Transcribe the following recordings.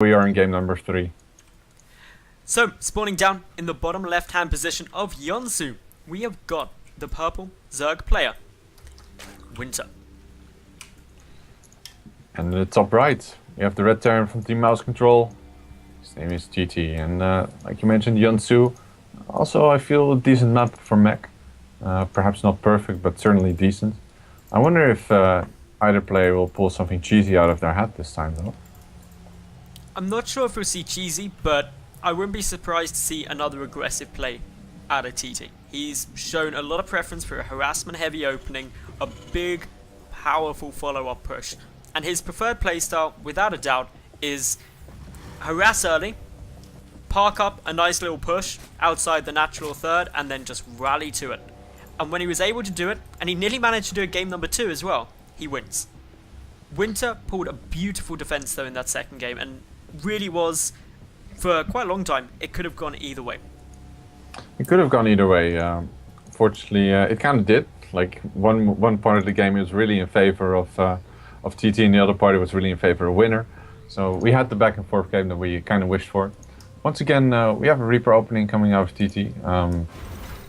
We are in game number 3. So, spawning down in the bottom left-hand position of Yonsu, we have got the purple Zerg player, Winter. And in the top right, we have the red Terran from Team Mouse Control. His name is teetie. And like you mentioned, Yonsu. Also, I feel a decent map for mech. Perhaps not perfect, but certainly decent. I wonder if either player will pull something cheesy out of their hat this time, though. I'm not sure if we'll see cheesy, but I wouldn't be surprised to see another aggressive play out of teetie. He's shown a lot of preference for a harassment-heavy opening, a big, powerful follow-up push. And his preferred playstyle, without a doubt, is harass early, park up a nice little push outside the natural third, and then just rally to it. And when he was able to do it, and he nearly managed to do it game number 2 as well, he wins. Winter pulled a beautiful defense though in that second game, and really was, for quite a long time, it could have gone either way. It could have gone either way. Fortunately, it kind of did. Like one part of the game was really in favor of teetie, and the other part was really in favor of winner. So we had the back and forth game that we kind of wished for. Once again, we have a Reaper opening coming out of teetie.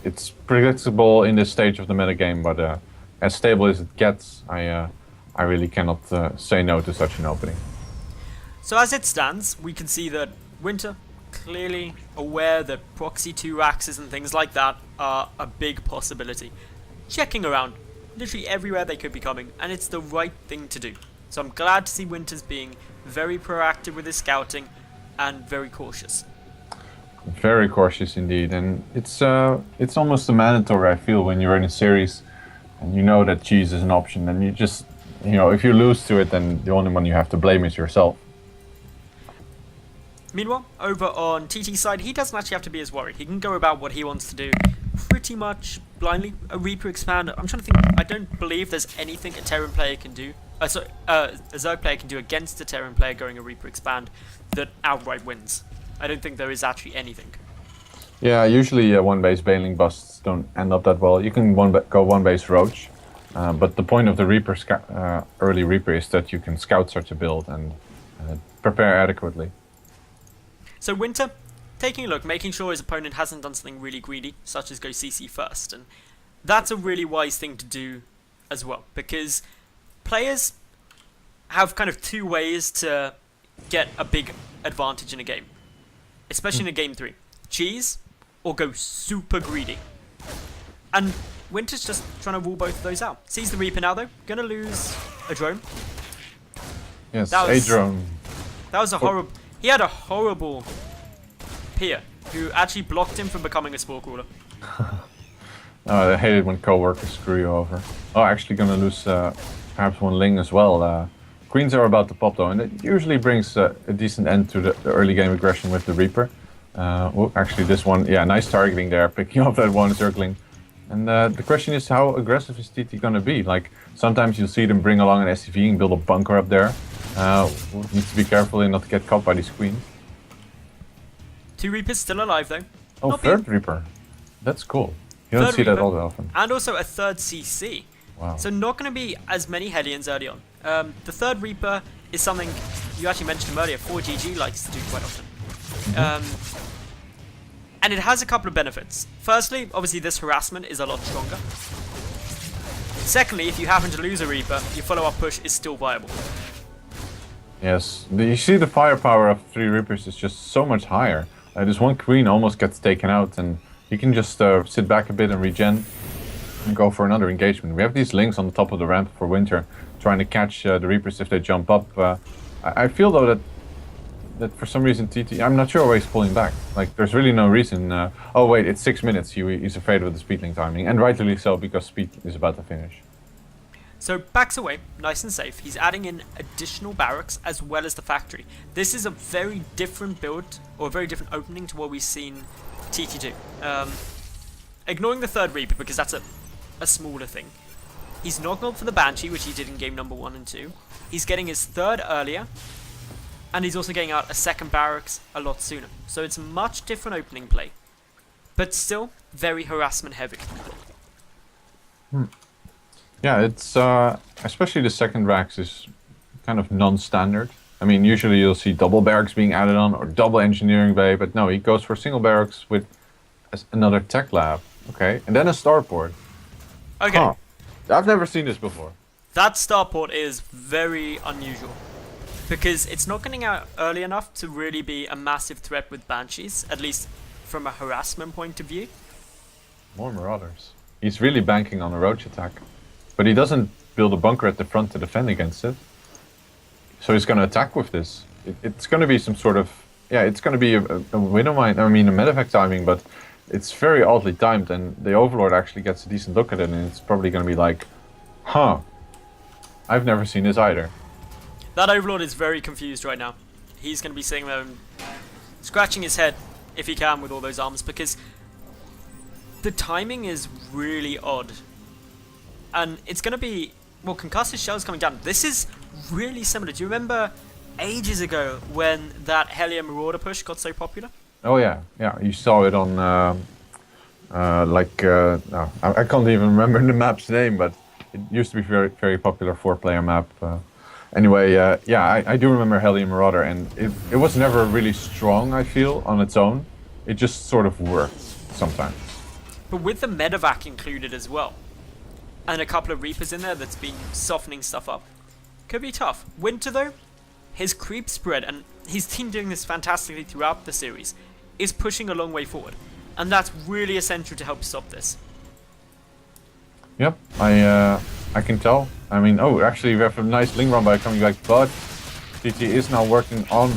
It's predictable in this stage of the metagame, but as stable as it gets, I really cannot say no to such an opening. So as it stands, we can see that Winter, clearly aware that proxy 2 axes and things like that are a big possibility. Checking around, literally everywhere they could be coming, and it's the right thing to do. So I'm glad to see Winter's being very proactive with his scouting and very cautious. Very cautious indeed, and it's almost a mandatory, I feel, when you're in a series and you know that cheese is an option, and you just, if you lose to it, then the only one you have to blame is yourself. Meanwhile, over on teetie's side, he doesn't actually have to be as worried. He can go about what he wants to do pretty much blindly. A Reaper expand, I'm trying to think, I don't believe there's anything a Terran player can do, a Zerg player can do against a Terran player going a Reaper expand that outright wins. I don't think there is actually anything. Yeah, usually one-base Baneling busts don't end up that well. You can go one-base Roach, but the point of the Reaper early Reaper is that you can scout such a build and prepare adequately. So Winter, taking a look, making sure his opponent hasn't done something really greedy, such as go CC first, and that's a really wise thing to do as well, because players have kind of 2 ways to get a big advantage in a game, especially in a game 3. Cheese, or go super greedy. And Winter's just trying to rule both of those out. Sees the Reaper now though, gonna lose a drone. Yes, a drone. That was a horrible... He had a horrible peer who actually blocked him from becoming a spore crawler. I hate it when co-workers screw you over. Oh, actually gonna lose perhaps one Ling as well. Queens are about to pop though, and it usually brings a decent end to the early game aggression with the Reaper. Well, actually this one, yeah, nice targeting there, picking up that one circling. And the question is, how aggressive is teetie gonna be? Like, sometimes you'll see them bring along an ECV and build a bunker up there. Need to be careful and not get caught by these queens. 2 Reapers still alive though. Oh, Not third being... Reaper. That's cool. You don't see that all that often. And also a 3rd CC. Wow. So not going to be as many Hellions early on. The 3rd Reaper is something you actually mentioned him earlier, 4GG likes to do quite often. And it has a couple of benefits. Firstly, obviously this harassment is a lot stronger. Secondly, if you happen to lose a Reaper, your follow-up push is still viable. Yes, you see the firepower of 3 Reapers is just so much higher. This one queen almost gets taken out, and you can just sit back a bit and regen and go for another engagement. We have these links on the top of the ramp for Winter, trying to catch the Reapers if they jump up. I feel though that for some reason teetie, I'm not sure why he's pulling back. Like, there's really no reason. Oh wait, it's 6 minutes. He's afraid of the speed link timing, and rightly so, because speed is about to finish. So backs away, nice and safe. He's adding in additional barracks as well as the factory. This is a very different build, or a very different opening to what we've seen teetie do. Ignoring the 3rd Reaper, because that's a smaller thing. He's not going for the Banshee, which he did in game number 1 and 2. He's getting his 3rd earlier, and he's also getting out a 2nd barracks a lot sooner. So it's a much different opening play, but still very harassment heavy. Yeah, it's especially the 2nd Rax is kind of non-standard. I mean, usually you'll see double barracks being added on or double engineering bay, but no, he goes for single barracks with another tech lab. Okay, and then a starport. Okay. Huh. I've never seen this before. That starport is very unusual. Because it's not getting out early enough to really be a massive threat with Banshees, at least from a harassment point of view. More Marauders. He's really banking on a roach attack. But he doesn't build a bunker at the front to defend against it. So he's going to attack with this. It's going to be some sort of... Yeah, it's going to be a window mine, I mean a medevac timing, but it's very oddly timed, and the Overlord actually gets a decent look at it, and it's probably going to be like, huh, I've never seen this either. That Overlord is very confused right now. He's going to be sitting there and scratching his head, if he can, with all those arms, because the timing is really odd. And it's going to be... Well, concussive shells coming down. This is really similar. Do you remember ages ago when that Hellier Marauder push got so popular? Oh yeah, yeah. You saw it on no, I can't even remember the map's name, but it used to be very, very popular 4-player map. Anyway, yeah, I do remember Hellier Marauder, and it was never really strong, I feel, on its own. It just sort of worked sometimes. But with the medevac included as well, and a couple of Reapers in there that's been softening stuff up, could be tough. Winter, though, his creep spread, and he's been doing this fantastically throughout the series, is pushing a long way forward. And that's really essential to help stop this. Yep, I can tell. I mean, oh, actually we have a nice link run by coming back, but teetie is now working on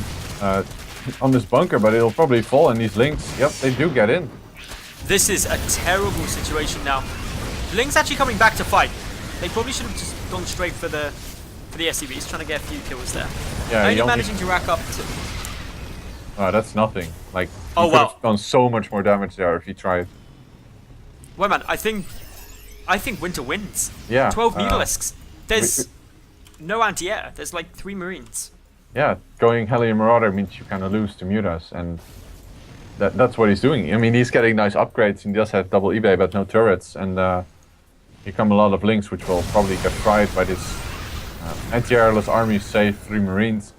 this bunker, but it'll probably fall, and these links, yep, they do get in. This is a terrible situation now. Link's actually coming back to fight. They probably should have just gone straight for the ECV. He's trying to get a few kills there. Yeah, only managing to rack up that's nothing. Like, oh, you could have done so much more damage there if you tried. Well, man, I think Winter wins. Yeah. 12 Mutalisks. There's no anti-air. There's like 3 Marines. Yeah, going Hellier Marauder means you kind of lose to Mutas, and that's what he's doing. I mean, he's getting nice upgrades, and he does have double eBay, but no turrets, and here come a lot of links, which will probably get fried by this anti-airless army, save 3 Marines.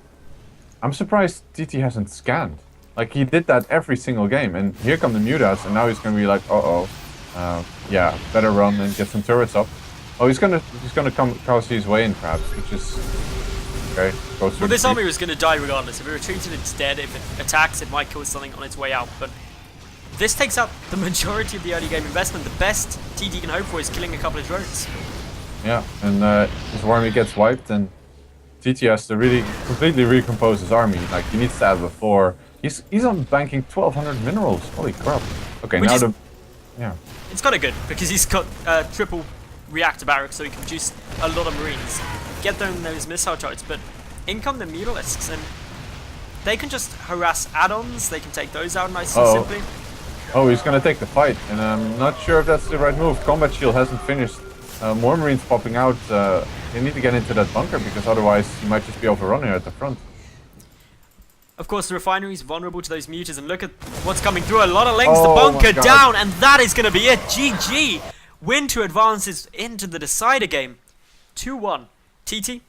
I'm surprised teetie hasn't scanned. Like, he did that every single game, and here come the Mutas, and now he's gonna be like, yeah, better run and get some turrets up. Oh, he's gonna come cause his way in, perhaps, which is okay. Well, this army was gonna die regardless. If it retreated, it's dead. If it attacks, it might kill something on its way out. But this takes out the majority of the early game investment. The best teetie can hope for is killing a couple of drones. Yeah, and his army gets wiped, and teetie has to really completely recompose his army. Like, he needs to add before. He's on banking 1,200 minerals. Holy crap! Okay, Which now is, yeah. It's kind of good because he's got triple reactor barracks, so he can produce a lot of Marines. Get them those missile charges, but in come the Mutalisks, and they can just harass add-ons. They can take those out nice and simply. Oh, he's gonna take the fight, and I'm not sure if that's the right move. Combat shield hasn't finished. More Marines popping out. They need to get into that bunker, because otherwise he might just be overrunning at the front. Of course, the refinery is vulnerable to those mutas, and look at what's coming through. A lot of links, the Oh bunker my God. down, and that is going to be it. GG! Winter advances into the decider game. 2-1. TT,